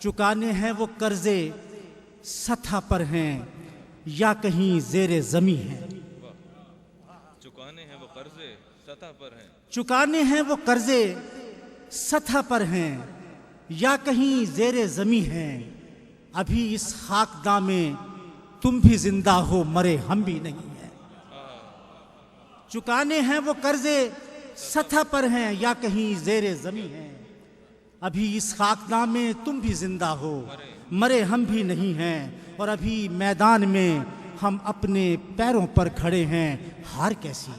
चुकाने हैं वो कर्जे सतह पर हैं या कहीं ज़ेरे ज़मी हैं। चुकाने हैं वो कर्जे सतह पर हैं, चुकाने हैं वो कर्जे सतह पर हैं या कहीं ज़ेरे ज़मी हैं। अभी इस खाकदा में तुम भी जिंदा हो, मरे हम भी नहीं हैं। चुकाने हैं वो कर्जे सतह पर हैं या कहीं ज़ेरे ज़मी हैं। अभी इस खाकदा में तुम भी जिंदा हो, मरे हम भी नहीं हैं। और अभी मैदान में हम अपने पैरों पर खड़े हैं, हार कैसी।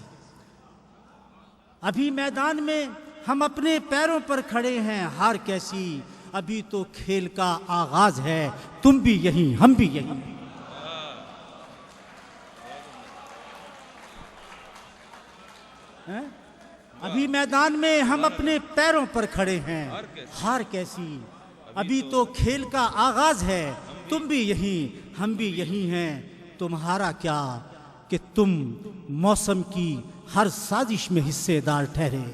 अभी मैदान में हम अपने पैरों पर खड़े हैं, हार कैसी। अभी तो खेल का आगाज है, तुम भी यहीं हम भी यहीं। अभी मैदान में हम अपने पैरों पर खड़े हैं, हार कैसी। अभी तो खेल का आगाज है, तुम भी यहीं हम भी यहीं हैं। तुम्हारा क्या कि तुम मौसम की हर साजिश में हिस्सेदार ठहरे।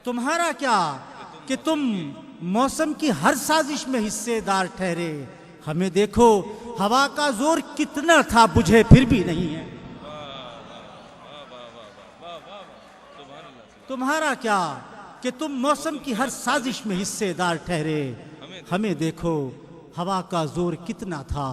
तुम्हारा क्या कि तुम मौसम की हर साजिश में हिस्सेदार ठहरे। हमें देखो हवा का जोर कितना था, बुझे फिर भी नहीं है। तुम्हारा क्या कि तुम मौसम की हर साजिश में हिस्सेदार ठहरे। हमें देखो हवा का जोर कितना था,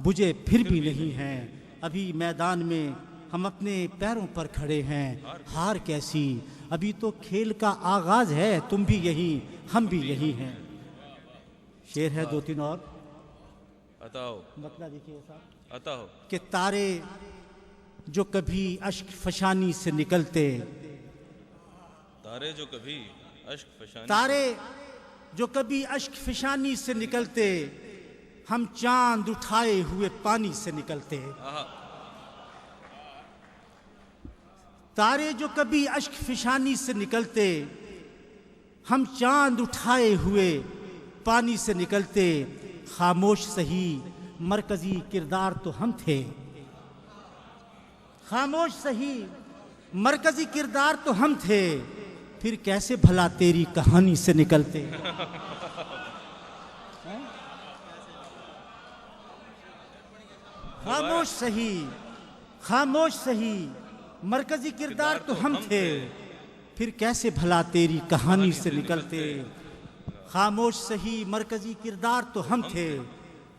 बुझे फिर भी नहीं है। अभी मैदान में हम अपने पैरों पर खड़े हैं, हार कैसी। अभी तो खेल का आगाज है, तुम भी यहीं हम भी यहीं हैं। शेर है दो तीन और, अताओ मतलब देखिए साहब, अताओ कि तारे जो कभी अश्क फशानी से निकलते, तारे जो कभी अश्क फशानी, तारे जो कभी अश्क फशानी से निकलते, हम चांद उठाए हुए पानी से निकलते। तारे जो कभी अश्क फशानी से निकलते, हम चांद उठाए हुए पानी से निकलते। खामोश सही मरकजी किरदार तो हम थे, खामोश सही मरकजी किरदार तो हम थे। फिर कैसे भला तेरी कहानी से निकलते। खामोश सही, खामोश सही मरकजी किरदार तो हम थे, फिर कैसे भला तेरी कहानी से निकलते। खामोश सही मरकजी किरदार तो हम थे,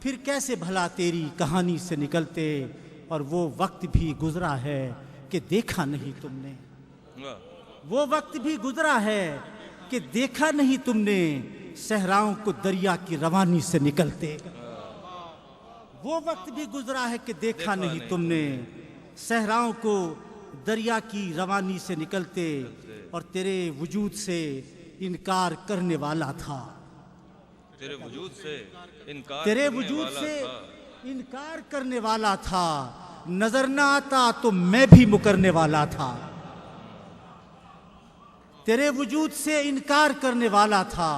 फिर कैसे भला तेरी कहानी से निकलते। और वो वक्त भी गुजरा है कि देखा नहीं तुमने, वो वक्त भी गुजरा है कि देखा नहीं तुमने, सहराओं को दरिया की रवानी से निकलते। वो वक्त भी गुजरा है कि देखा नहीं तुमने, सहराओं को दरिया की रवानी से निकलते। और तेरे वजूद से इनकार करने वाला था, तेरे वजूद से इनकार, तेरे वजूद से इनकार करने वाला था। नजर ना आता तो मैं भी मुकरने वाला था। तेरे वजूद से इनकार करने वाला था,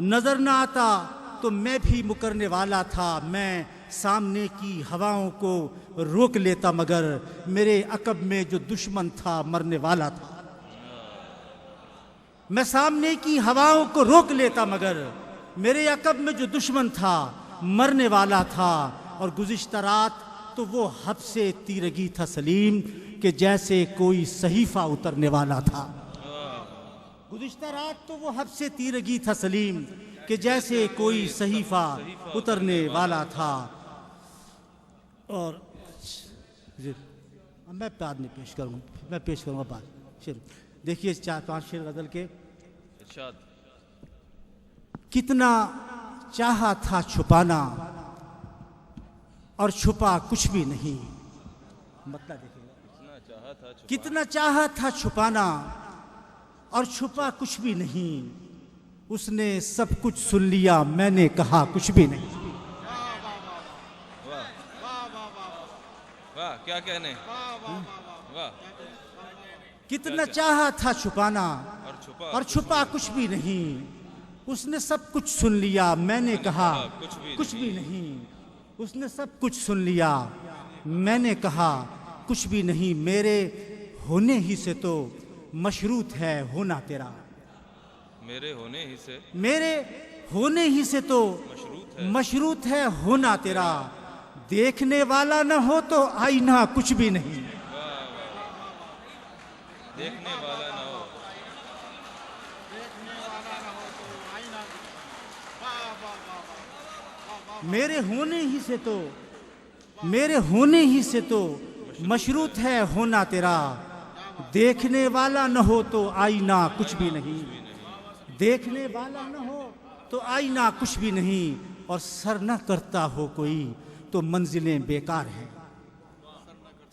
नजर ना आता तो मैं भी मुकरने वाला था। मैं सामने की हवाओं को रोक लेता, मगर मेरे अकब में जो दुश्मन था मरने वाला था। मैं सामने की हवाओं को रोक लेता, मगर मेरे अकब में जो दुश्मन था मरने वाला था। और गुज़िश्ता रात तो वो हब से तीरगी था सलीम, कि जैसे कोई सहीफा उतरने वाला था। गुज़िश्ता रात तो वो हब से तीरगी था सलीम, कि जैसे कोई सहीफा उतरने वाला था। और मैं बाद में पेश करूँगा, मैं पेश करूँगा बाद शेर। देखिए 4-5 शेर गज़ल के। कितना चाहा था छुपाना और छुपा कुछ भी नहीं। मतलब देखिए, कितना चाहा था छुपाना और छुपा कुछ भी नहीं। उसने सब कुछ सुन लिया, मैंने कहा कुछ भी नहीं। वाह क्या कहने, वाह। कितना चाहा था छुपाना और छुपा कुछ भी नहीं। उसने सब कुछ सुन लिया, मैंने कहा कुछ भी नहीं। उसने सब कुछ सुन लिया, मैंने कहा कुछ भी नहीं। मेरे होने ही से तो मशरूत है होना तेरा। मेरे होने ही से मेरे होने ही से तो मशरूत है होना तेरा, देखने वाला न हो तो आईना कुछ भी नहीं। देखने वाला ना हो, मेरे होने ही से तो, मेरे होने ही से तो मशरूत है होना तेरा, देखने वाला न हो तो आईना कुछ भी नहीं। देखने वाला न हो तो आईना कुछ भी नहीं, और सर न करता हो कोई तो मंजिलें बेकार हैं।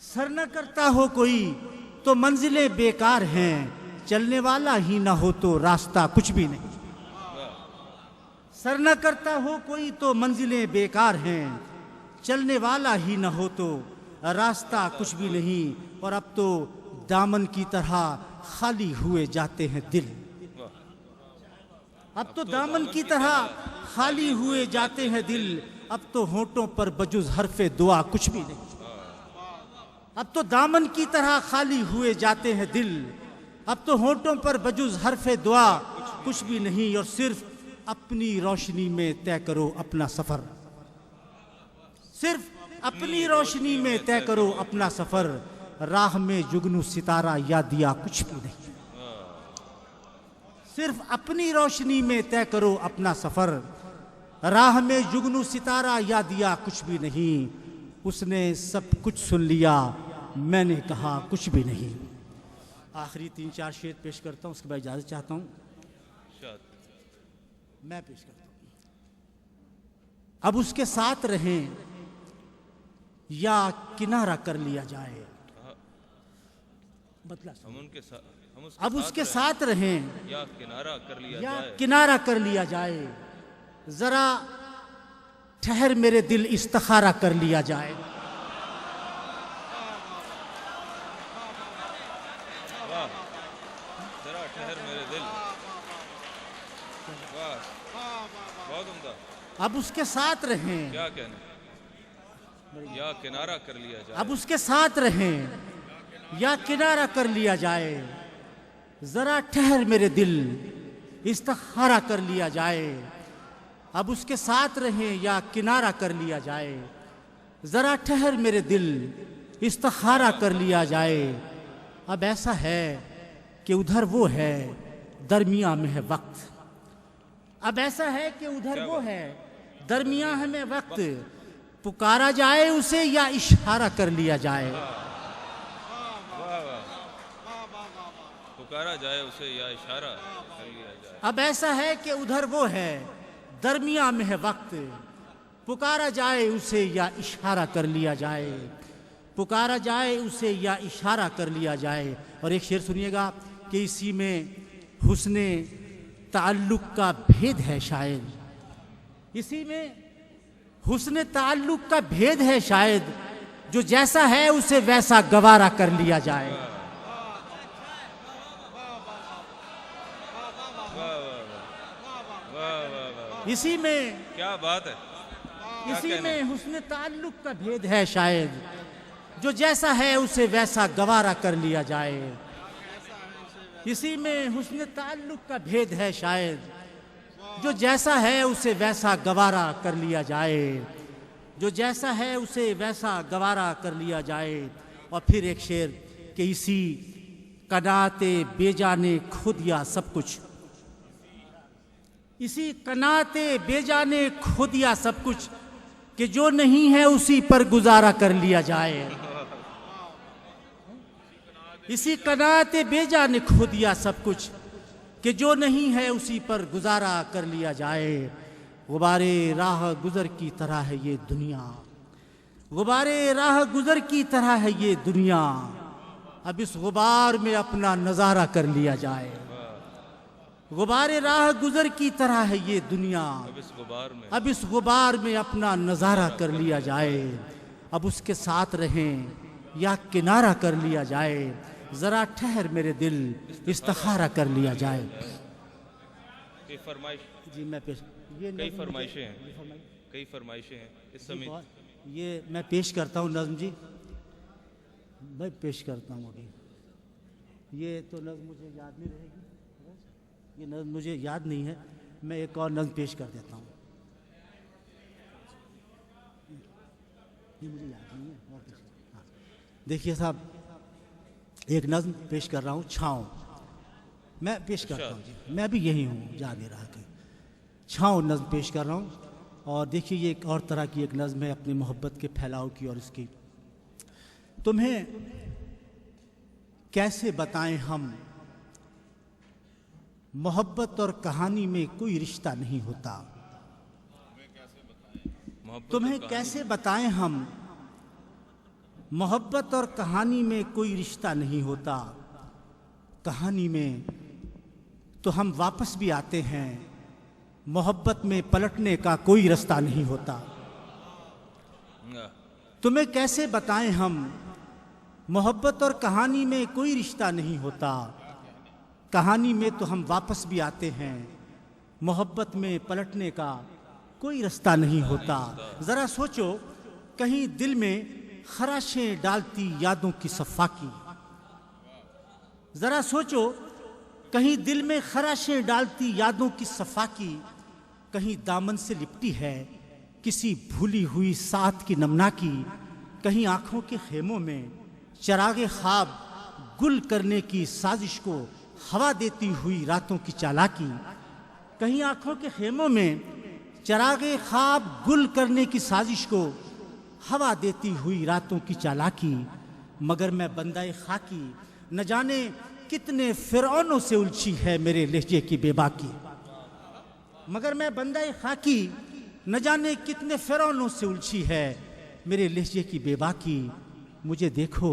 सर न करता हो कोई तो मंजिलें बेकार हैं, चलने वाला ही न हो तो रास्ता कुछ भी नहीं। सर न करता हो कोई तो मंजिलें बेकार हैं, चलने वाला ही न हो तो रास्ता कुछ भी नहीं। और अब तो दामन की तरह खाली हुए जाते हैं दिल। अब तो दामन की तरह खाली हुए जाते हैं दिल, अब तो होंठों पर बजुज हरफे दुआ कुछ भी नहीं। अब तो दामन की तरह खाली हुए जाते हैं दिल, अब तो होंठों पर बजुज हरफे दुआ कुछ भी नहीं। और सिर्फ अपनी रोशनी में तय करो अपना सफर, सिर्फ अपनी रोशनी में तय करो अपना सफर, राह में जुगनू सितारा या दिया कुछ भी नहीं। सिर्फ अपनी रोशनी में तय करो अपना सफर, राह में जुगनू सितारा या दिया कुछ भी नहीं। उसने सब कुछ सुन लिया, मैंने कहा कुछ भी नहीं। आखिरी 3-4 शेर पेश करता हूँ, उसके बाद इजाज़त चाहता हूँ। मैं पेश करता हूँ। अब उसके साथ रहें या किनारा कर लिया जाए, मतलब हम उनके साथ, अब उसके साथ रहें या किनारा कर लिया या जाए। किनारा कर लिया जाए, जरा ठहर मेरे दिल इस्तिखारा कर लिया जाए। वाह, जरा ठहर मेरे दिल, वाह, बहुत उम्दा। अब उसके साथ रहें, क्या कहने, या किनारा कर लिया जाए। अब उसके साथ रहें या किनारा कर लिया जाए, जरा ठहर मेरे दिल इस्तिखारा कर लिया जाए। अब उसके साथ रहें या किनारा कर लिया जाए, जरा ठहर मेरे दिल इस्तिखारा कर लिया जाए। अब ऐसा है कि उधर वो है, दरमियां में है वक्त। अब ऐसा है कि उधर वो है, दरमियां में वक्त। पुकारा जाए उसे या इशारा कर लिया जाए। पुकारा जाए उसे या इशारा कर लिया जाए। अब ऐसा है कि उधर वो है, दरमियां में है वक्त। पुकारा जाए उसे या इशारा कर लिया जाए। पुकारा जाए उसे या इशारा कर लिया जाए। और एक शेर सुनिएगा कि इसी में हुस्ने ताल्लुक का भेद है शायद, इसी में हुस्ने ताल्लुक का भेद है शायद, जो जैसा है उसे वैसा गवारा कर लिया जाए। इसी में, क्या बात है, इसी में हुस्ने ताल्लुक का भेद है शायद, जो जैसा है उसे वैसा गवारा कर लिया जाए। इसी में हुस्ने ताल्लुक का भेद है शायद, जो जैसा है उसे वैसा गवारा कर लिया जाए। जो जैसा है उसे वैसा गवारा कर लिया जाए। और फिर एक शेर कि इसी कनाते बेजाने खुद या सब कुछ, इसी कनाते बेजाने खुद या सब कुछ, कि जो नहीं है उसी पर गुजारा कर लिया जाए। इसी कनाते बेजाने खुद या सब कुछ, कि जो नहीं है उसी पर गुजारा कर लिया जाए। गुबारे राह गुजर की तरह है ये दुनिया, गुबारे राह गुजर की तरह है ये दुनिया। अब इस गुबार में अपना नजारा कर लिया जाए। गुबारे राह गुजर की तरह है ये दुनिया, अब इस गुबार में अपना नजारा कर लिया जाए। अब उसके साथ रहें या किनारा कर लिया जाए, जरा ठहर मेरे दिल इस्तिखारा कर लिया जाए। जी मैं पेश, ये कई फरमाइशें हैं, कई फरमाइशें हैं इस समय। ये मैं पेश करता हूँ नज़्म जी, मैं पेश करता हूँ अभी। ये तो नज़्म मुझे याद नहीं रहेगी, ये नज़्म मुझे याद नहीं है, मैं एक और नज़्म पेश कर देता हूँ। ये मुझे याद नहीं है और कुछ। हाँ, देखिए साहब, एक नज़्म पेश कर रहा हूँ, छाँव। मैं पेश करता हूँ जी, मैं भी यही हूँ, जा नहीं रहा कि छाँव नज़्म पेश कर रहा हूँ। और देखिए ये एक और तरह की एक नज़्म है अपनी मोहब्बत के फैलाव की और इसकी। तुम्हें कैसे बताएं हम, मोहब्बत और कहानी में कोई रिश्ता नहीं होता। तुम्हें कैसे बताएं हम, मोहब्बत और कहानी में कोई रिश्ता नहीं होता। कहानी में तो हम वापस भी आते हैं, मोहब्बत में पलटने का कोई रास्ता नहीं होता। तुम्हें कैसे बताएं हम, मोहब्बत और कहानी में कोई रिश्ता नहीं होता। कहानी में तो हम वापस भी आते हैं, मोहब्बत में पलटने का कोई रास्ता नहीं होता। ज़रा सोचो, कहीं दिल में खराशें डालती यादों की सफाकी। ज़रा सोचो, कहीं दिल में खराशें डालती यादों की सफाकी। कहीं दामन से लिपटी है किसी भूली हुई साथ की नमनाकी। कहीं आंखों के खेमों में चरागे ख्वाब गुल करने की साजिश को हवा देती हुई रातों की चालाकी। कहीं आंखों के खेमों में चरागे ख्वाब गुल करने की साजिश को हवा देती हुई रातों की चालाकी। मगर मैं बंदाए खाकी, न जाने कितने फिरौनों से उलझी है मेरे लहजे की बेबाकी। मगर मैं बंदाए खाकी, न जाने कितने फिरौनों से उलझी है मेरे लहजे की बेबाकी। मुझे देखो,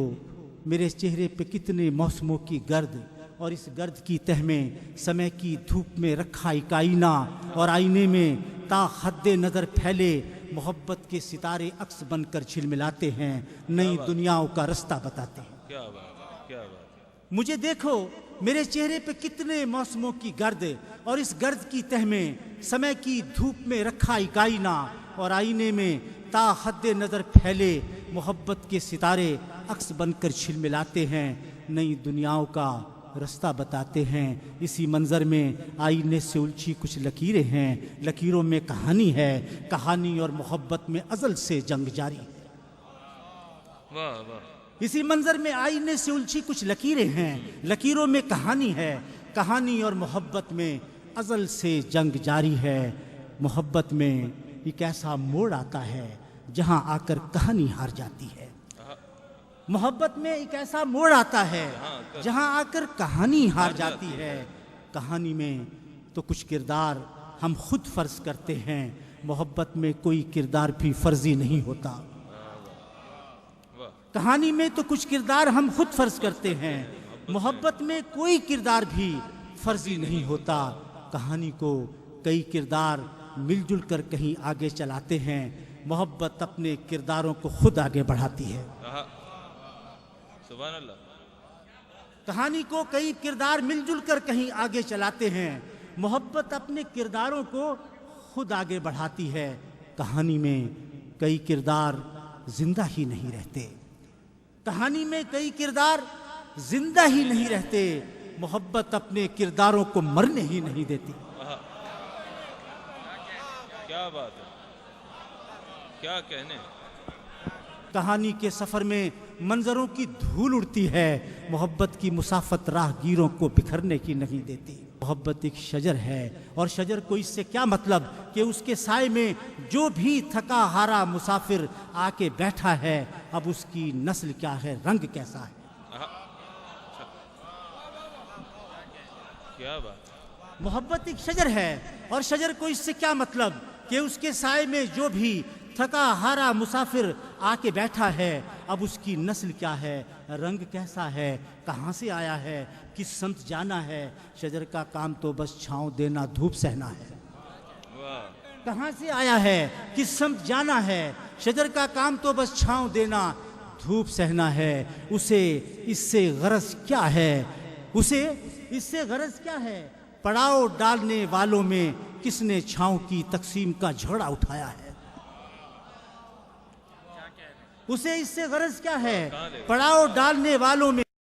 मेरे चेहरे पे कितने मौसमों की गर्द, और इस गर्द की तह में समय की धूप में रखा एक आईना, और आईने में ता हद्दे नज़र फैले मोहब्बत के सितारे अक्स बनकर झिलमिलाते हैं, नई दुनियाओं का रास्ता बताते हैं। क्या बात है, क्या बात है। मुझे देखो, मेरे चेहरे पे कितने मौसमों की गर्द, और इस गर्द की तह में समय की धूप में रखा एक आईना, और आईने में ता हद्दे नज़र फैले मोहब्बत के सितारे अक्स बनकर झिलमिलाते हैं, नई दुनियाओं का रास्ता बताते हैं। इसी मंजर में आईने से उलझी कुछ लकीरें हैं, लकीरों में कहानी है, कहानी और मोहब्बत में अज़ल से जंग जारी है। वाह वाह। इसी मंजर में आईने से उलझी कुछ लकीरें हैं, लकीरों में कहानी है, कहानी और मोहब्बत में अज़ल से जंग जारी है। मोहब्बत में एक ऐसा मोड़ आता है जहां आकर कहानी हार जाती है। मोहब्बत में एक ऐसा मोड़ आता है जहां आकर कहानी हार जाती है। कहानी में तो कुछ किरदार हम खुद फर्ज करते हैं, मोहब्बत में कोई किरदार भी फर्जी नहीं होता। कहानी में तो कुछ किरदार हम खुद फर्ज करते हैं, मोहब्बत में कोई किरदार भी फर्जी नहीं होता। कहानी को कई किरदार मिलजुल कर कहीं आगे चलाते हैं, मोहब्बत अपने किरदारों को खुद आगे बढ़ाती है। सुभान अल्लाह। कहानी को कई किरदार मिलजुल कर कहीं आगे चलाते हैं, मोहब्बत अपने किरदारों को खुद आगे बढ़ाती है। कहानी में कई किरदार जिंदा ही नहीं रहते, कहानी में कई किरदार जिंदा ही नहीं रहते, मोहब्बत अपने किरदारों को मरने ही नहीं देती। क्या बात है, क्या कहने। कहानी के सफर में मंजरों की धूल उड़ती है, मोहब्बत की मुसाफत राहगीरों को बिखरने की नहीं देती। मोहब्बत एक शजर है, और शजर को इससे क्या मतलब कि उसके साए में जो भी थका हारा मुसाफिर आके बैठा है, अब उसकी नस्ल क्या है, रंग कैसा है। क्या बात। मोहब्बत एक शजर है, और शजर को इससे क्या मतलब कि उसके साए में जो भी थका हारा मुसाफिर आके बैठा है, अब उसकी नस्ल क्या है, रंग कैसा है, कहाँ से आया है, किस समत जाना है। शजर का काम तो बस छाँव देना, धूप सहना है। कहाँ से आया है, किस समत जाना है, शजर का काम तो बस छाँव देना, धूप सहना है। उसे इससे गरज क्या है, उसे इससे गरज क्या है, पड़ाव डालने वालों में किसने छाँव की तकसीम का झगड़ा उठाया है। उसे इससे गरज क्या है, पड़ाव डालने वालों में